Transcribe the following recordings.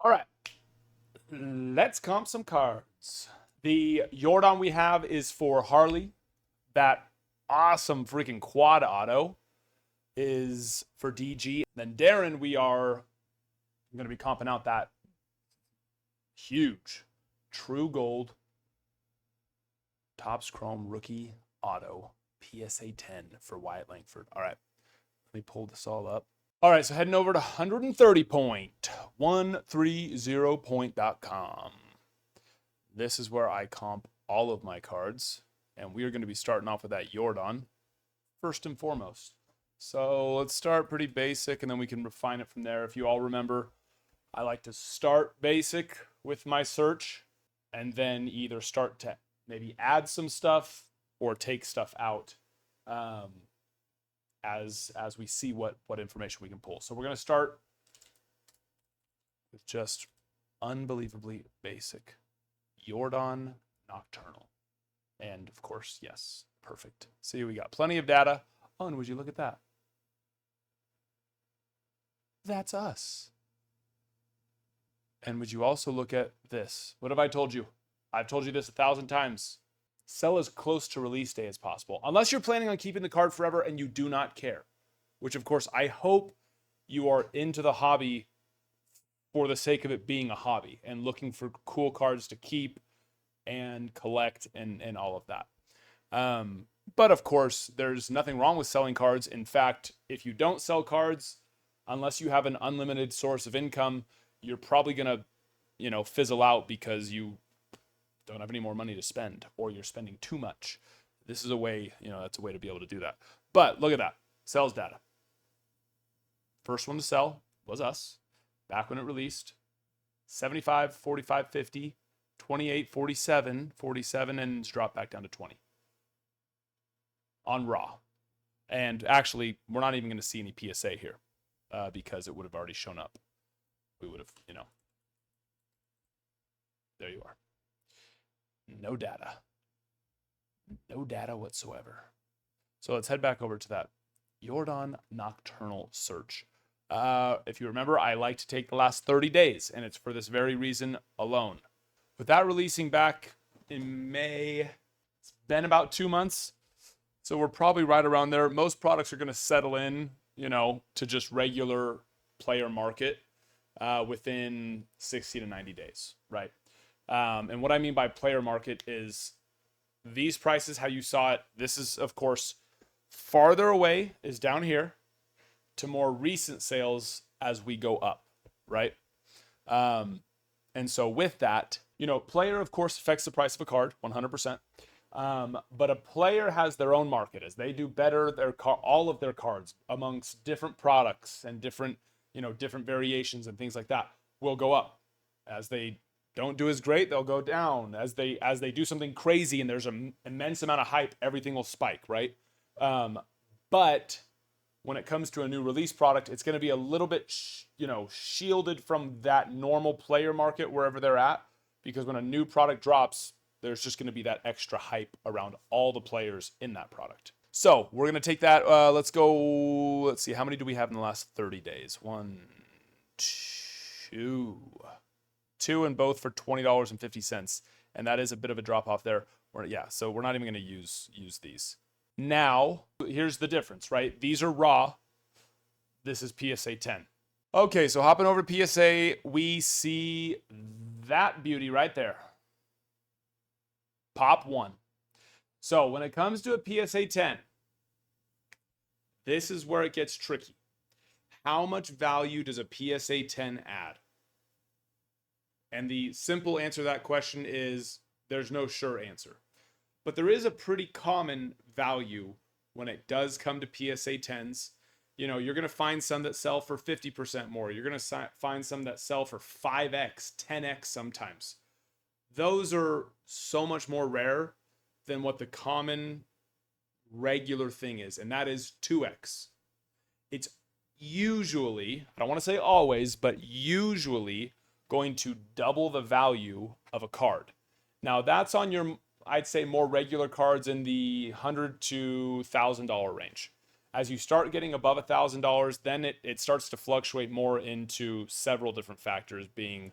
All right, let's comp some cards. The Yordan we have is for Harley. That awesome freaking quad auto is for DG. Then Darren, we are going to be comping out that huge true gold Topps Chrome rookie auto PSA 10 for Wyatt Langford. All right, let me pull this all up. All right, so heading over to 130.130point.com. This is where I comp all of my cards, and we are going to be starting off with that Yordan first and foremost. So let's start pretty basic, and then we can refine it from there. If you all remember, I like to start basic with my search, and then either start to maybe add some stuff or take stuff out as we see what information we can pull. So we're going to start with just unbelievably basic Yordan Nocturnal. And of course, yes, perfect. See, we got plenty of data. Oh, and would you look at that? That's us. And would you also look at this? What have I told you? I've told you this 1,000 times. Sell as close to release day as possible, unless you're planning on keeping the card forever and you do not care, which of course I hope you are into the hobby for the sake of it being a hobby and looking for cool cards to keep and collect and all of that. But of course, there's nothing wrong with selling cards. In fact, if you don't sell cards, unless you have an unlimited source of income, you're probably going to, fizzle out because you don't have any more money to spend, or you're spending too much. This is a way, that's a way to be able to do that. But look at that. Sales data. First one to sell was us back when it released. 75, 45, 50, 28, 47, 47, and it's dropped back down to 20 on raw. And actually, we're not even going to see any PSA here because it would have already shown up. We would have, there you are. No data. No data whatsoever. So let's head back over to that Yordan Nocturnal search. If you remember, I like to take the last 30 days, and it's for this very reason alone. With that releasing back in May, it's been about 2 months. So we're probably right around there. Most products are going to settle in, to just regular player market within 60 to 90 days, right? And what I mean by player market is these prices, how you saw it. This is, of course, farther away is down here to more recent sales as we go up, right? And so with that, player, of course, affects the price of a card 100%. But a player has their own market as they do better all of their cards amongst different products and different variations and things like that will go up. As they don't do as great, they'll go down. As they do something crazy and there's an immense amount of hype, everything will spike, right? But when it comes to a new release product, it's going to be a little bit shielded from that normal player market wherever they're at, because when a new product drops, there's just going to be that extra hype around all the players in that product. So we're going to take that. Let's see. How many do we have in the last 30 days? 1, 2. 2 and both for $20.50. And that is a bit of a drop off there. So we're not even going to use these. Now, here's the difference, right? These are raw. This is PSA 10. Okay, so hopping over to PSA, we see that beauty right there. Pop 1. So when it comes to a PSA 10, this is where it gets tricky. How much value does a PSA 10 add? And the simple answer to that question is there's no sure answer. But there is a pretty common value when it does come to PSA 10s. You're going to find some that sell for 50% more. You're going to find some that sell for 5x, 10x sometimes. Those are so much more rare than what the common regular thing is, and that is 2x. It's usually, I don't want to say always, but usually going to double the value of a card. Now that's on your, I'd say, more regular cards in the $100 to $1,000 range. As you start getting above $1,000, then it starts to fluctuate more into several different factors, being,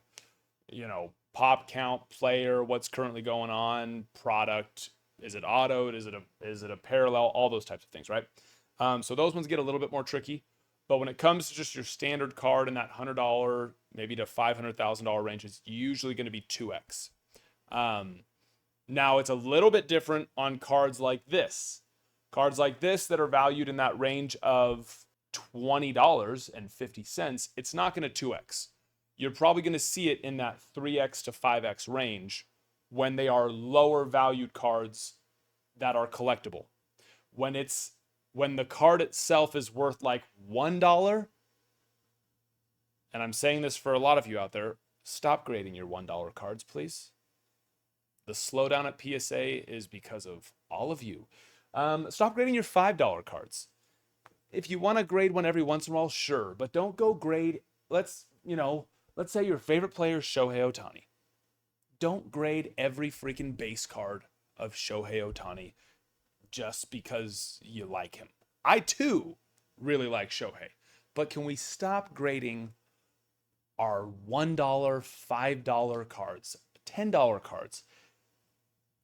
you know, pop count, player, what's currently going on, product, is it autoed, is it a parallel, all those types of things, right? So those ones get a little bit more tricky. But when it comes to just your standard card in that $100, maybe to $500,000 range, it's usually going to be 2x. Now it's a little bit different on cards like this. Cards like this that are valued in that range of $20.50, it's not going to 2x. You're probably going to see it in that 3x to 5x range when they are lower valued cards that are collectible. When the card itself is worth like $1, and I'm saying this for a lot of you out there, stop grading your $1 cards, please. The slowdown at PSA is because of all of you. Stop grading your $5 cards. If you want to grade one every once in a while, sure, but don't go grade. Let's say your favorite player is Shohei Ohtani. Don't grade every freaking base card of Shohei Ohtani just because you like him. I too really like Shohei, but can we stop grading our $1, $5 cards, $10 cards?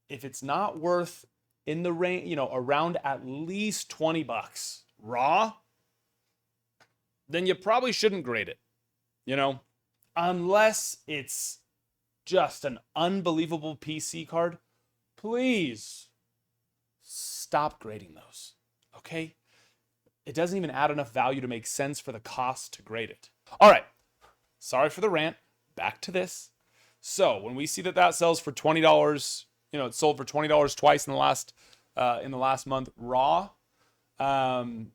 If it's not worth in the range, around at least $20 raw, then you probably shouldn't grade it, unless it's just an unbelievable PC card. Please stop grading those, okay? It doesn't even add enough value to make sense for the cost to grade it. All right, sorry for the rant. Back to this. So when we see that sells for $20, it sold for $20 twice in the last month raw. I'm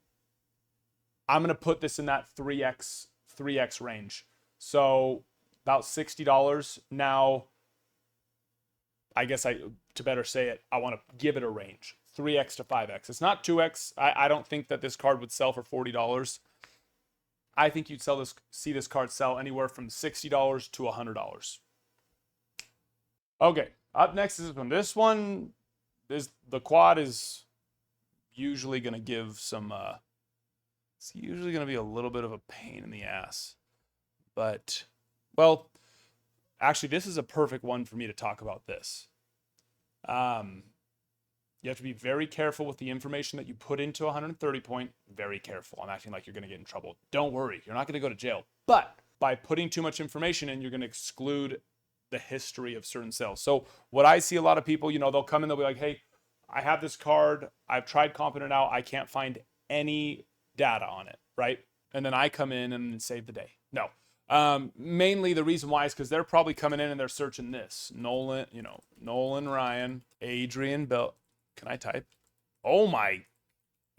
gonna put this in that 3x range. So about $60. Now, I guess to better say it, I want to give it a range. 3x to 5x. It's not 2x. I don't think that this card would sell for $40. I think you'd see this card sell anywhere from $60 to $100. Okay, up next is one. This one is the quad is usually going to give some. It's usually going to be a little bit of a pain in the ass, but well, actually, this is a perfect one for me to talk about this. You have to be very careful with the information that you put into 130 point. Very careful. I'm acting like you're going to get in trouble. Don't worry. You're not going to go to jail. But by putting too much information in, you're going to exclude the history of certain sales. So what I see a lot of people, they'll come in, they'll be like, hey, I have this card. I've tried comping it out. I can't find any data on it, right? And then I come in and save the day. No. Mainly the reason why is because they're probably coming in and they're searching this. Nolan, Ryan, Adrian Beltre. Can I type? Oh my,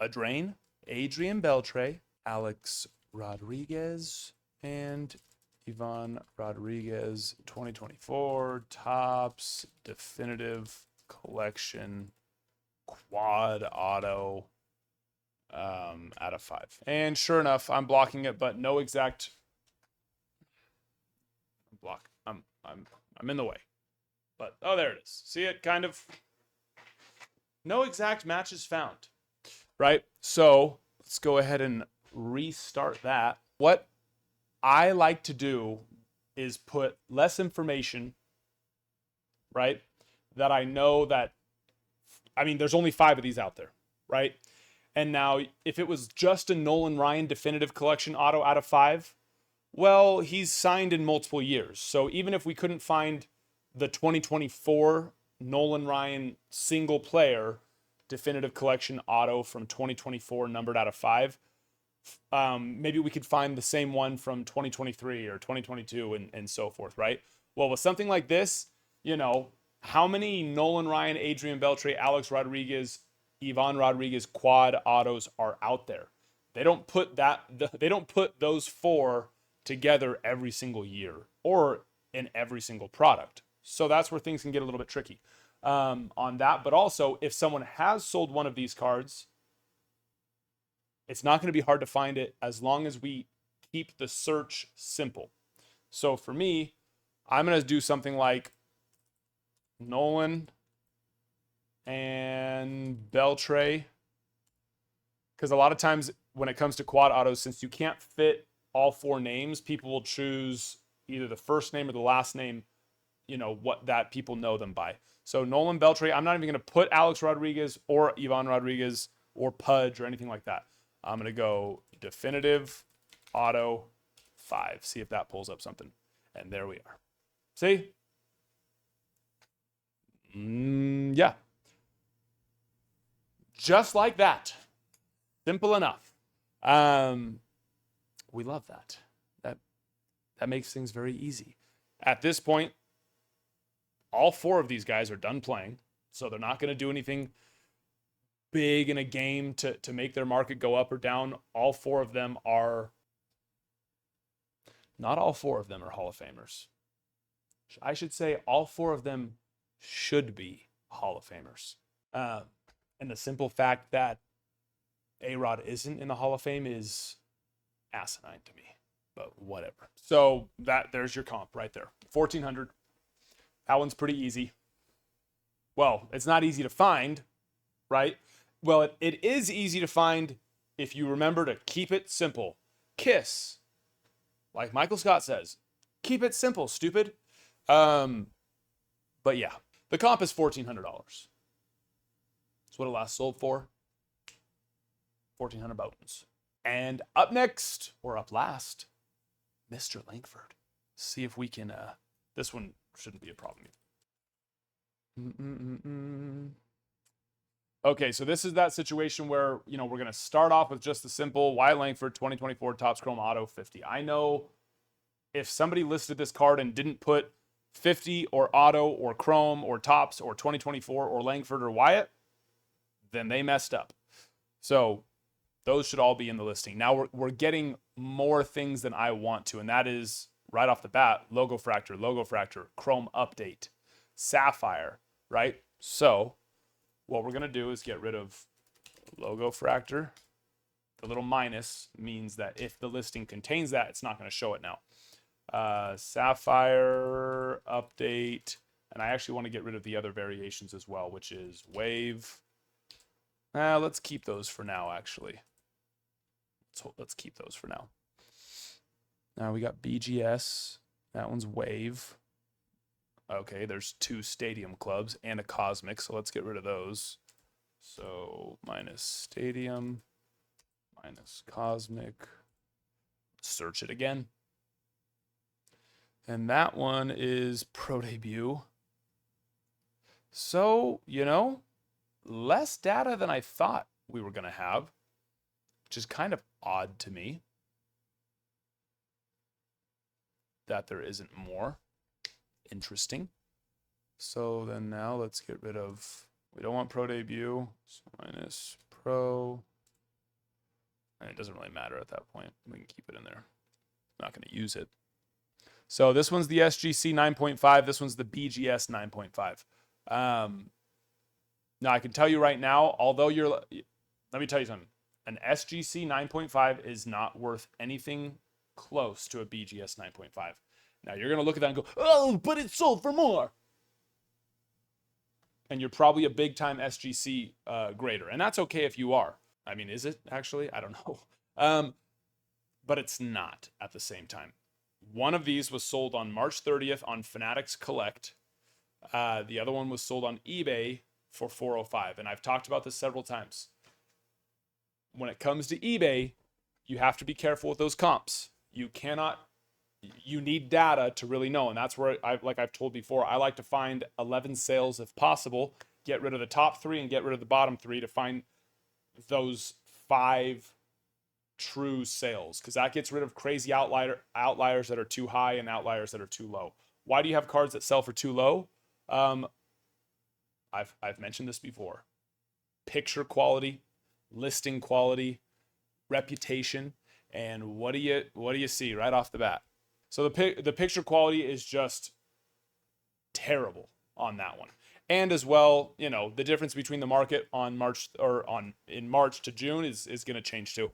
Adrian Beltre, Alex Rodriguez, and Ivan Rodriguez, 2024 Topps Definitive Collection Quad Auto out of 5. And sure enough, I'm blocking it, but no exact block. I'm in the way. But oh, there it is. See it? Kind of. No exact matches found, right? So let's go ahead and restart that. What I like to do is put less information, right? That I know that, there's only 5 of these out there, right? And now if it was just a Nolan Ryan Definitive Collection Auto out of 5, well, he's signed in multiple years. So even if we couldn't find the 2024 Nolan Ryan single player Definitive Collection Auto from 2024 numbered out of 5, maybe we could find the same one from 2023 or 2022 and so forth, right? Well, with something like this, how many Nolan Ryan, Adrian Beltre, Alex Rodriguez, Ivan Rodriguez quad autos are out there? They don't put those 4 together every single year or in every single product. So that's where things can get a little bit tricky on that. But also, if someone has sold one of these cards, it's not going to be hard to find it as long as we keep the search simple. So for me, I'm going to do something like Nolan and Beltre Because a lot of times when it comes to quad autos, since you can't fit all 4 names, people will choose either the first name or the last name, what that people know them by. So Nolan, Beltre, I'm not even going to put Alex Rodriguez or Ivan Rodriguez or Pudge or anything like that. I'm going to go definitive auto 5. See if that pulls up something. And there we are. See? Yeah. Just like that. Simple enough. We love that. That makes things very easy. At this point, all 4 of these guys are done playing, so they're not going to do anything big in a game to make their market go up or down. All 4 of them are... Not all 4 of them are Hall of Famers. I should say all 4 of them should be Hall of Famers. And the simple fact that A-Rod isn't in the Hall of Fame is asinine to me, but whatever. So there's your comp right there. 1,400. That one's pretty easy. Well, it's not easy to find, right? Well, it is easy to find if you remember to keep it simple. KISS. Like Michael Scott says, keep it simple, stupid. But yeah, the comp is $1,400. That's what it last sold for. 1,400 bones. And up next, or up last, Mr. Langford. See if we can, this one shouldn't be a problem either. Okay, so this is that situation where, we're going to start off with just the simple Wyatt Langford 2024 Topps Chrome Auto 50. I know if somebody listed this card and didn't put 50 or Auto or Chrome or Topps or 2024 or Langford or Wyatt, then they messed up. So those should all be in the listing. Now we're getting more things than I want to, and that is right off the bat, Logo Fractor, Chrome Update, Sapphire, right? So what we're going to do is get rid of Logo Fractor. The little minus means that if the listing contains that, it's not going to show it now. Sapphire, Update, and I actually want to get rid of the other variations as well, which is Wave. Let's keep those for now, actually. Let's keep those for now. Now we got BGS. That one's Wave. Okay, there's 2 Stadium clubs and a Cosmic, so let's get rid of those. So minus Stadium, minus Cosmic. Search it again. And that one is Pro Debut. So, less data than I thought we were going to have, which is kind of odd to me that there isn't more. Interesting. So then now let's get rid of, we don't want Pro Debut, so minus Pro. And it doesn't really matter at that point. We can keep it in there. I'm not going to use it. So this one's the SGC 9.5. This one's the BGS 9.5. Now I can tell you right now, although let me tell you something. An SGC 9.5 is not worth anything close to a BGS 9.5. Now you're going to look at that and go, oh, but it sold for more. And you're probably a big time SGC grader. And that's okay if you are. I mean, is it actually? I don't know. But it's not at the same time. One of these was sold on March 30th on Fanatics Collect. The other one was sold on eBay for $405. And I've talked about this several times. When it comes to eBay, you have to be careful with those comps. You need data to really know. And that's where, like I've told before, I like to find 11 sales if possible, get rid of the top 3 and get rid of the bottom 3 to find those 5 true sales, because that gets rid of crazy outliers that are too high and outliers that are too low. Why do you have cards that sell for too low? I've mentioned this before. Picture quality, listing quality, reputation, and what do you see right off the bat? So the picture quality is just terrible on that one. And as well, the difference between the market in March to June is going to change too.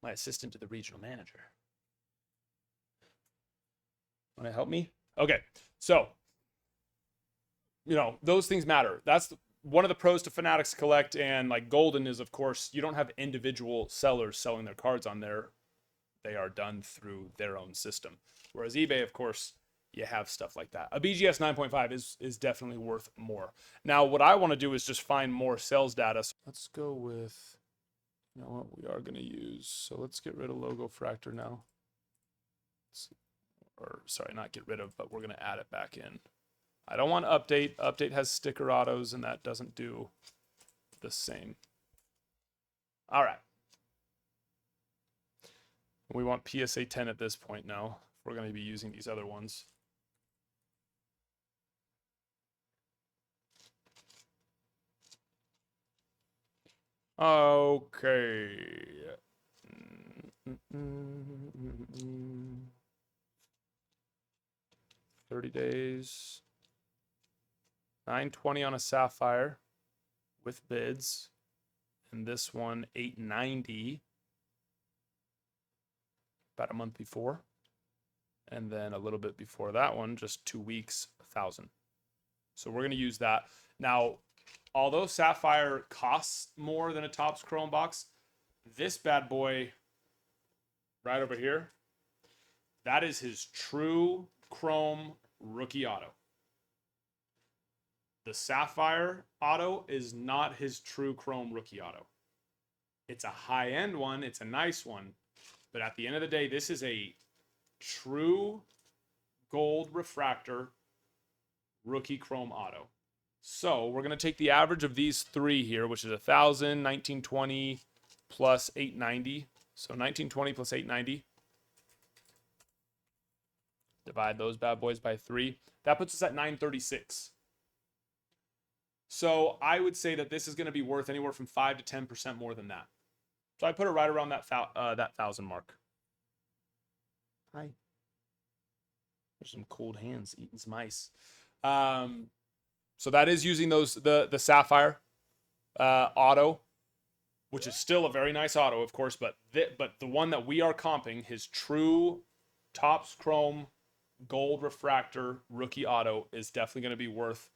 My assistant to the regional manager. Want to help me? Okay. So, those things matter. That's one of the pros to Fanatics Collect and like Golden is, of course, you don't have individual sellers selling their cards on there. They are done through their own system. Whereas eBay, of course, you have stuff like that. A BGS 9.5 is definitely worth more. Now, what I want to do is just find more sales data. So let's go with, you know what, we are going to use. So let's get rid of Logo Fractor now. Or sorry, not get rid of, but we're going to add it back in. I don't want update. Update has sticker autos, and that doesn't do the same. All right. We want PSA 10 at this point now. We're going to be using these other ones. Okay. 30 days. 920 on a Sapphire with bids. And this one, 890. About a month before. And then a little bit before that one, just 2 weeks, 1,000. So we're going to use that. Now, although Sapphire costs more than a Topps Chrome box, this bad boy right over here, that is his true Chrome rookie auto. The Sapphire auto is not his true Chrome rookie auto. It's a high-end one. It's a nice one. But at the end of the day, this is a true gold refractor rookie Chrome auto. So we're going to take the average of these three here, which is 1,000, 1920 plus 890. So 1920 plus 890. Divide those bad boys by 3. That puts us at 936. So I would say that this is going to be worth anywhere from 5 to 10% more than that. So I put it right around that 1,000 mark. Hi. There's some cold hands eating some ice. So that is using those the Sapphire auto, which is still a very nice auto, of course, but the one that we are comping, his true Topps Chrome gold refractor rookie auto, is definitely going to be worth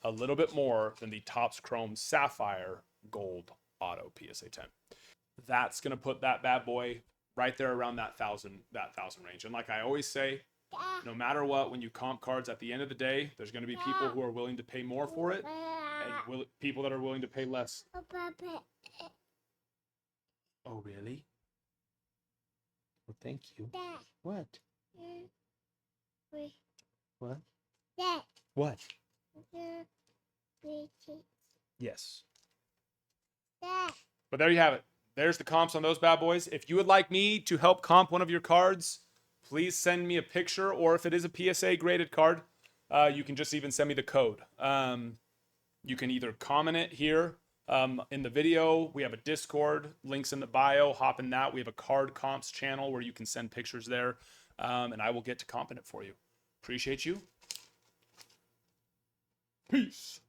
a little bit more than the Topps Chrome Sapphire gold auto PSA 10. That's going to put that bad boy right there around that 1,000 range. And like I always say, no matter what, when you comp cards, at the end of the day, there's going to be people who are willing to pay more for it and people that are willing to pay less. Oh, really? Well, thank you. What? What? What? Yes. But there you have it. There's the comps on those bad boys. If you would like me to help comp one of your cards, please send me a picture, or if it is a PSA graded card, you can just even send me the code. You can either comment it here in the video. We have a Discord, links in the bio. Hop in that. We have a card comps channel where you can send pictures there, and I will get to comping it for you. Appreciate you. Peace.